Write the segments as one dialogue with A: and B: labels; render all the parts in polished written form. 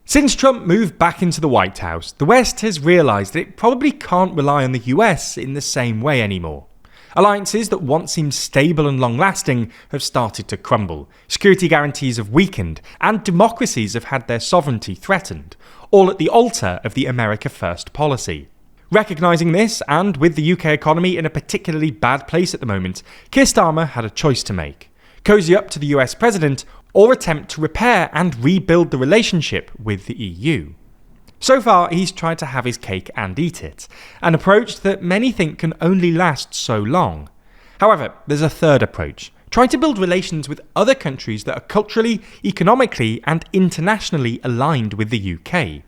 A: Since Trump moved back into the White House, the West has realised that it probably can't rely on the US in the same way anymore. Alliances that once seemed stable and long-lasting have started to crumble, security guarantees have weakened, and democracies have had their sovereignty threatened, all at the altar of the America First policy. Recognising this, and with the UK economy in a particularly bad place at the moment, Keir Starmer had a choice to make: cozy up to the US president, or attempt to repair and rebuild the relationship with the EU. So far, he's tried to have his cake and eat it, an approach that many think can only last so long. However, there's a third approach, trying to build relations with other countries that are culturally, economically, and internationally aligned with the UK.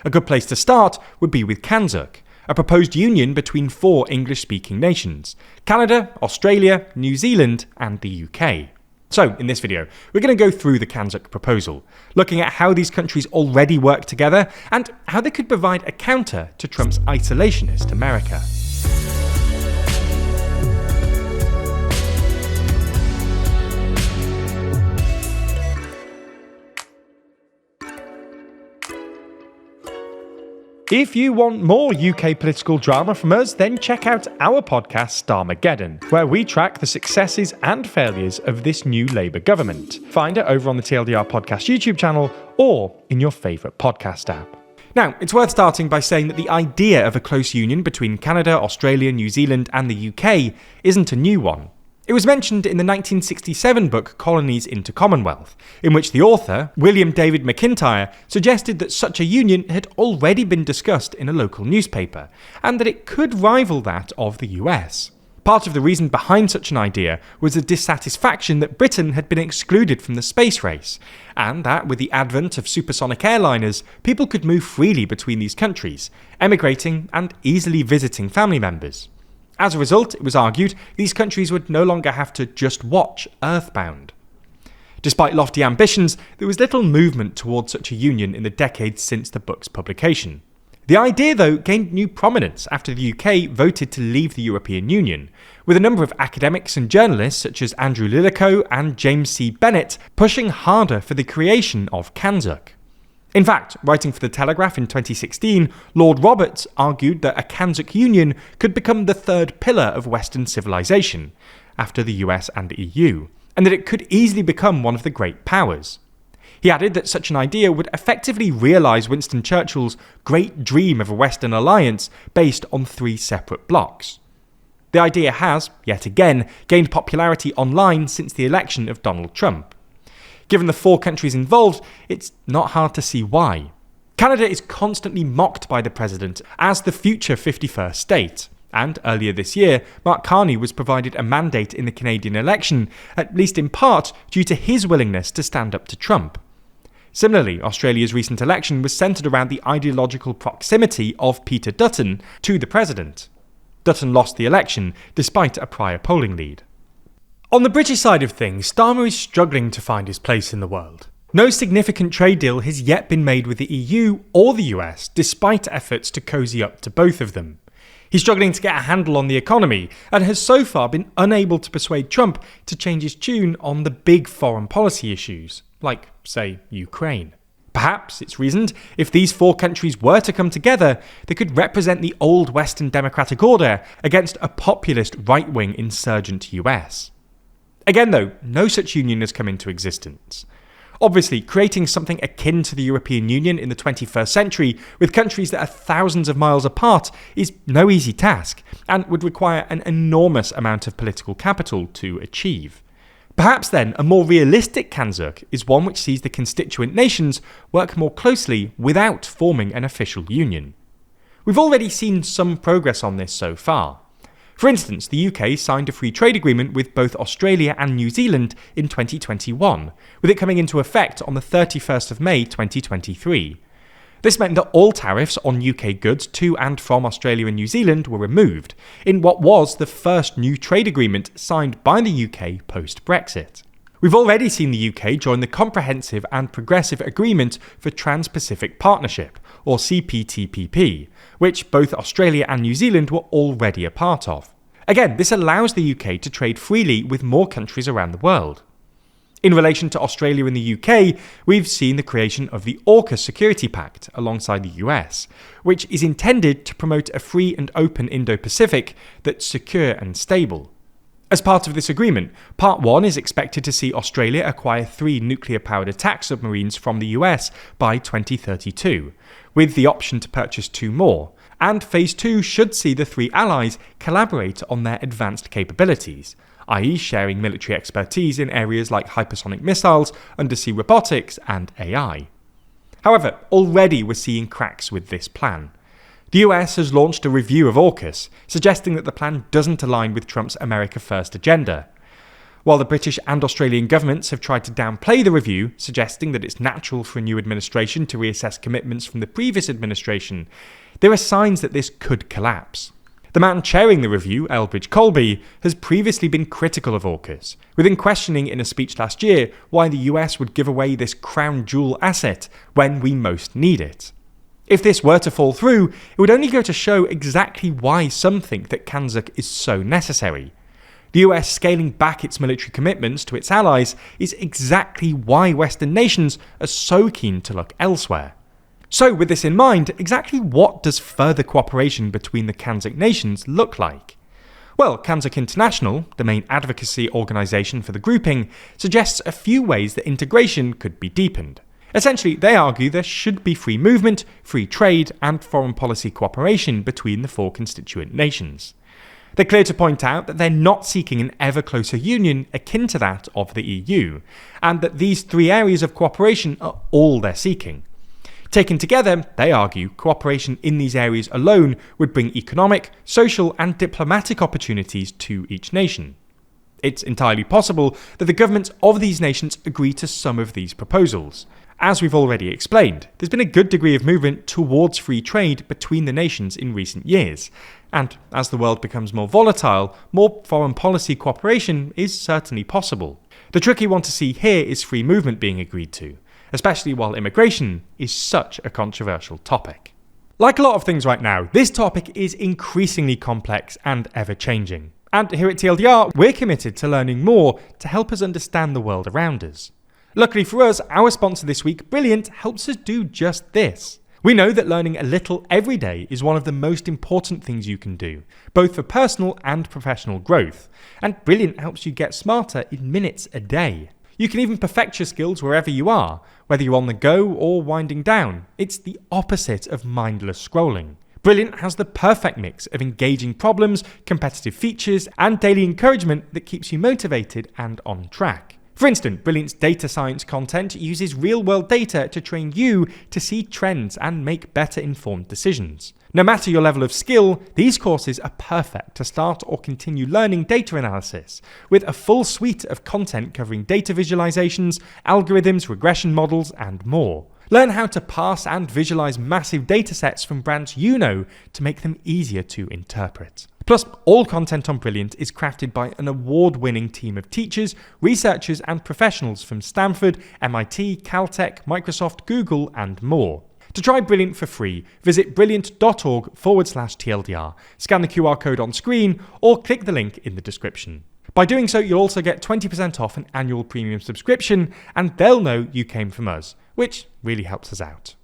A: A good place to start would be with CANZUK, a proposed union between 4 English-speaking nations: Canada, Australia, New Zealand, and the UK. So, in this video, we're going to go through the CANZUK proposal, looking at how these countries already work together and how they could provide a counter to Trump's isolationist America. If you want more UK political drama from us, then check out our podcast Starmageddon, where we track the successes and failures of this new Labour government. Find it over on the TLDR Podcast YouTube channel or in your favourite podcast app. Now, it's worth starting by saying that the idea of a close union between Canada, Australia, New Zealand and the UK isn't a new one. It was mentioned in the 1967 book Colonies into Commonwealth, in which the author, William David McIntyre, suggested that such a union had already been discussed in a local newspaper, and that it could rival that of the US. Part of the reason behind such an idea was the dissatisfaction that Britain had been excluded from the space race, and that with the advent of supersonic airliners, people could move freely between these countries, emigrating and easily visiting family members. As a result, it was argued, these countries would no longer have to just watch Earthbound. Despite lofty ambitions, there was little movement towards such a union in the decades since the book's publication. The idea, though, gained new prominence after the UK voted to leave the European Union, with a number of academics and journalists such as Andrew Lillico and James C. Bennett pushing harder for the creation of CANZUK. In fact, writing for The Telegraph in 2016, Lord Roberts argued that a CANZUK union could become the third pillar of Western civilization, after the US and the EU, and that it could easily become one of the great powers. He added that such an idea would effectively realise Winston Churchill's great dream of a Western alliance based on 3 separate blocks. The idea has, yet again, gained popularity online since the election of Donald Trump. Given the 4 countries involved, it's not hard to see why. Canada is constantly mocked by the president as the future 51st state, and earlier this year, Mark Carney was provided a mandate in the Canadian election, at least in part due to his willingness to stand up to Trump. Similarly, Australia's recent election was centred around the ideological proximity of Peter Dutton to the president. Dutton lost the election, despite a prior polling lead. On the British side of things, Starmer is struggling to find his place in the world. No significant trade deal has yet been made with the EU or the US, despite efforts to cozy up to both of them. He's struggling to get a handle on the economy, and has so far been unable to persuade Trump to change his tune on the big foreign policy issues, like, say, Ukraine. Perhaps, it's reasoned, if these 4 countries were to come together, they could represent the old Western democratic order against a populist right-wing insurgent US. Again though, no such union has come into existence. Obviously, creating something akin to the European Union in the 21st century with countries that are thousands of miles apart is no easy task, and would require an enormous amount of political capital to achieve. Perhaps then, a more realistic CANZUK is one which sees the constituent nations work more closely without forming an official union. We've already seen some progress on this so far. For instance, the UK signed a free trade agreement with both Australia and New Zealand in 2021, with it coming into effect on the 31st of May 2023. This meant that all tariffs on UK goods to and from Australia and New Zealand were removed, in what was the first new trade agreement signed by the UK post-Brexit. We've already seen the UK join the Comprehensive and Progressive Agreement for Trans-Pacific Partnership, or CPTPP, which both Australia and New Zealand were already a part of. Again, this allows the UK to trade freely with more countries around the world. In relation to Australia and the UK, we've seen the creation of the AUKUS Security Pact alongside the US, which is intended to promote a free and open Indo-Pacific that's secure and stable. As part of this agreement, Part 1 is expected to see Australia acquire 3 nuclear-powered attack submarines from the US by 2032, with the option to purchase 2 more, and Phase 2 should see the 3 allies collaborate on their advanced capabilities, i.e. sharing military expertise in areas like hypersonic missiles, undersea robotics, and AI. However, already we're seeing cracks with this plan. The US has launched a review of AUKUS, suggesting that the plan doesn't align with Trump's America First agenda. While the British and Australian governments have tried to downplay the review, suggesting that it's natural for a new administration to reassess commitments from the previous administration, there are signs that this could collapse. The man chairing the review, Elbridge Colby, has previously been critical of AUKUS, with him questioning in a speech last year why the US would give away this crown jewel asset when we most need it. If this were to fall through, it would only go to show exactly why some think that CANZUK is so necessary. The US scaling back its military commitments to its allies is exactly why Western nations are so keen to look elsewhere. So with this in mind, exactly what does further cooperation between the CANZUK nations look like? Well, CANZUK International, the main advocacy organisation for the grouping, suggests a few ways that integration could be deepened. Essentially, they argue there should be free movement, free trade, and foreign policy cooperation between the 4 constituent nations. They're clear to point out that they're not seeking an ever closer union akin to that of the EU, and that these 3 areas of cooperation are all they're seeking. Taken together, they argue cooperation in these areas alone would bring economic, social, and diplomatic opportunities to each nation. It's entirely possible that the governments of these nations agree to some of these proposals. As we've already explained, there's been a good degree of movement towards free trade between the nations in recent years, and as the world becomes more volatile, more foreign policy cooperation is certainly possible. The tricky one to see here is free movement being agreed to, especially while immigration is such a controversial topic. Like a lot of things right now, this topic is increasingly complex and ever-changing. And here at TLDR, we're committed to learning more to help us understand the world around us. Luckily for us, our sponsor this week, Brilliant, helps us do just this. We know that learning a little every day is one of the most important things you can do, both for personal and professional growth. And Brilliant helps you get smarter in minutes a day. You can even perfect your skills wherever you are, whether you're on the go or winding down. It's the opposite of mindless scrolling. Brilliant has the perfect mix of engaging problems, competitive features, and daily encouragement that keeps you motivated and on track. For instance, Brilliant's data science content uses real-world data to train you to see trends and make better informed decisions. No matter your level of skill, these courses are perfect to start or continue learning data analysis, with a full suite of content covering data visualizations, algorithms, regression models, and more. Learn how to parse and visualize massive datasets from brands you know to make them easier to interpret. Plus, all content on Brilliant is crafted by an award-winning team of teachers, researchers, and professionals from Stanford, MIT, Caltech, Microsoft, Google, and more. To try Brilliant for free, visit brilliant.org/TLDR, scan the QR code on screen, or click the link in the description. By doing so, you'll also get 20% off an annual premium subscription, and they'll know you came from us, which really helps us out.